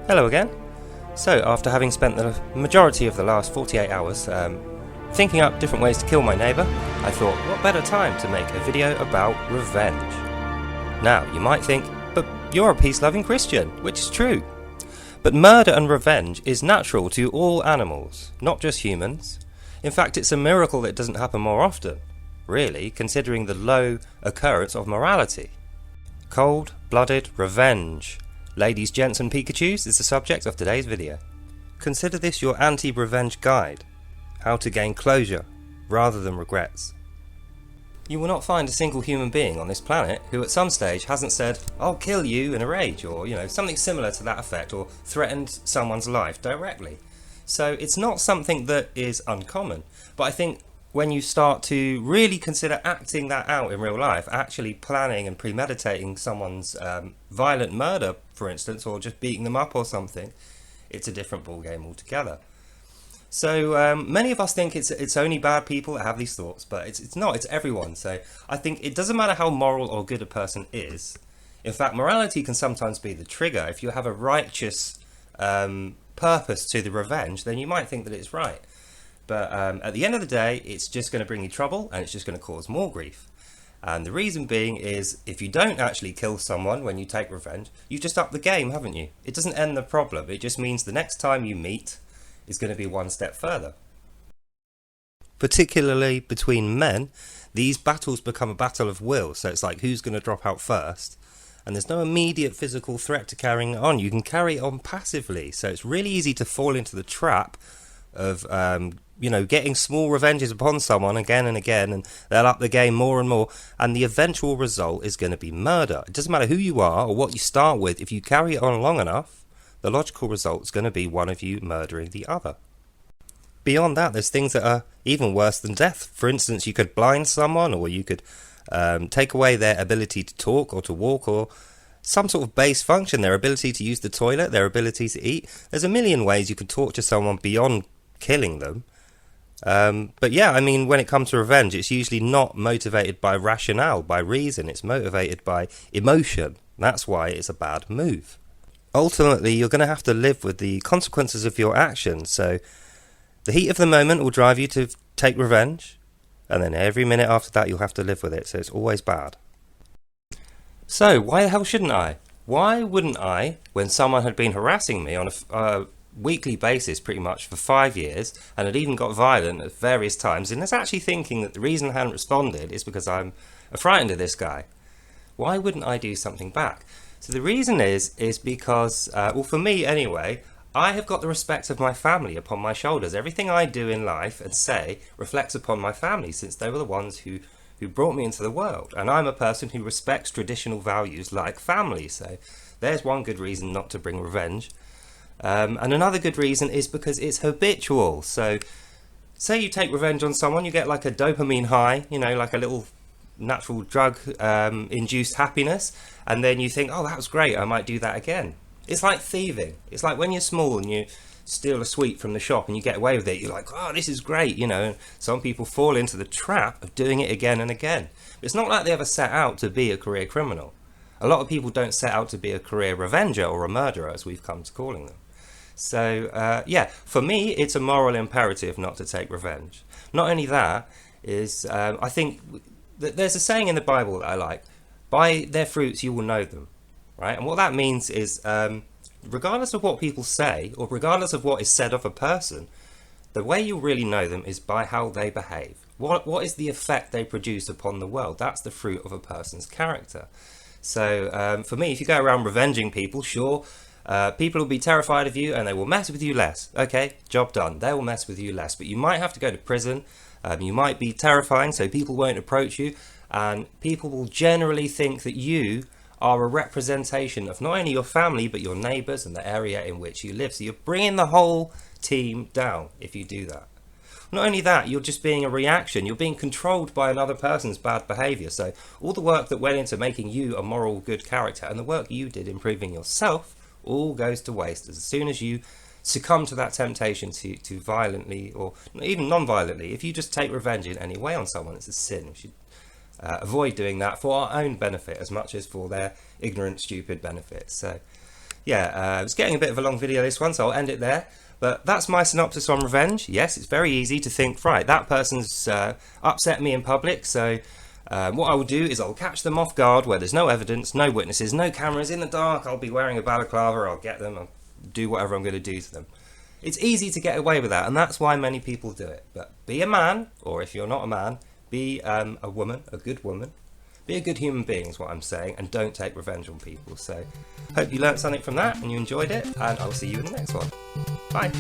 Hello again. So, after having spent the majority of the last 48 hours thinking up different ways to kill my neighbour, I thought, what better time to make a video about revenge? Now, you might think, but you're a peace-loving Christian, which is true. But murder and revenge is natural to all animals, not just humans. In fact, it's a miracle that it doesn't happen more often, really, considering the low occurrence of morality. Cold-blooded revenge. Ladies, gents and Pikachus is the subject of today's video. Consider this your anti-revenge guide. How to gain closure, rather than regrets. You will not find a single human being on this planet who at some stage hasn't said, I'll kill you in a rage, or something similar to that effect, or threatened someone's life directly. So it's not something that is uncommon, but I think when you start to really consider acting that out in real life, actually planning and premeditating someone's violent murder, for instance, or just beating them up or something, it's a different ballgame altogether. So many of us think it's only bad people that have these thoughts, but it's not, it's everyone. So I think it doesn't matter how moral or good a person is. In fact, morality can sometimes be the trigger. If you have a righteous purpose to the revenge, then you might think that it's right. But at the end of the day, it's just going to bring you trouble, and it's just going to cause more grief. And the reason being is, if you don't actually kill someone when you take revenge, you've just upped the game, haven't you? It doesn't end the problem. It just means the next time you meet is going to be one step further. Particularly between men, these battles become a battle of will. So it's like, who's going to drop out first? And there's no immediate physical threat to carrying it on. You can carry it on passively. So it's really easy to fall into the trap of getting small revenges upon someone again and again, and they'll up the game more and more, and the eventual result is going to be murder. It doesn't matter who you are or what you start with. If you carry it on long enough, the logical result is going to be one of you murdering the other. Beyond that, there's things that are even worse than death. For instance, you could blind someone, or you could take away their ability to talk or to walk, or some sort of base function, their ability to use the toilet, their ability to eat. There's a million ways you can torture someone beyond killing them. But yeah, I mean, when it comes to revenge, it's usually not motivated by rationale, by reason. It's motivated by emotion. That's why it's a bad move. Ultimately, you're going to have to live with the consequences of your actions. So the heat of the moment will drive you to take revenge, and then every minute after that you'll have to live with it. So it's always bad. So why the hell shouldn't I? Why wouldn't I, when someone had been harassing me on a weekly basis pretty much for 5 years, and had even got violent at various times, and is actually thinking that the reason I hadn't responded is because I'm frightened of this guy? Why wouldn't I do something back? So the reason is because, well, for me anyway, I have got the respect of my family upon my shoulders. Everything I do in life and say reflects upon my family, since they were the ones who brought me into the world. And I'm a person who respects traditional values like family. So there's one good reason not to bring revenge. And another good reason is because it's habitual. So say you take revenge on someone, you get like a dopamine high, like a little natural drug induced happiness, and then you think, oh, that was great, I might do that again. It's like thieving. It's like when you're small and you steal a sweet from the shop and you get away with it, you're like, oh, this is great. Some people fall into the trap of doing it again and again. It's not like they ever set out to be a career criminal. A lot of people don't set out to be a career revenger or a murderer, as we've come to calling them. So yeah, for me, it's a moral imperative not to take revenge. Not only that, is I think there's a saying in the Bible that I like: by their fruits you will know them, right? And what that means is, regardless of what people say, or regardless of what is said of a person, the way you really know them is by how they behave. What is the effect they produce upon the world? That's the fruit of a person's character. So for me, if you go around revenging people, sure, people will be terrified of you and they will mess with you less. Okay, job done. They will mess with you less, but you might have to go to prison. You might be terrifying, so people won't approach you, and people will generally think that you are a representation of not only your family but your neighbours and the area in which you live. So you're bringing the whole team down if you do that. Not only that, you're just being a reaction. You're being controlled by another person's bad behaviour. So all the work that went into making you a moral good character, and the work you did improving yourself, all goes to waste as soon as you succumb to that temptation to violently, or even non-violently. If you just take revenge in any way on someone, it's a sin. We should avoid doing that for our own benefit as much as for their ignorant, stupid benefit. So yeah, it was getting a bit of a long video this one, so I'll end it there. But that's my synopsis on revenge. Yes, it's very easy to think, right, that person's upset me in public, so what I will do is I'll catch them off guard where there's no evidence, no witnesses, no cameras, in the dark. I'll be wearing a balaclava, I'll get them, I'll do whatever I'm going to do to them. It's easy to get away with that, and that's why many people do it. But be a man, or if you're not a man, be a woman, a good woman. Be a good human being is what I'm saying, and don't take revenge on people. So, hope you learnt something from that and you enjoyed it, and I'll see you in the next one. Bye.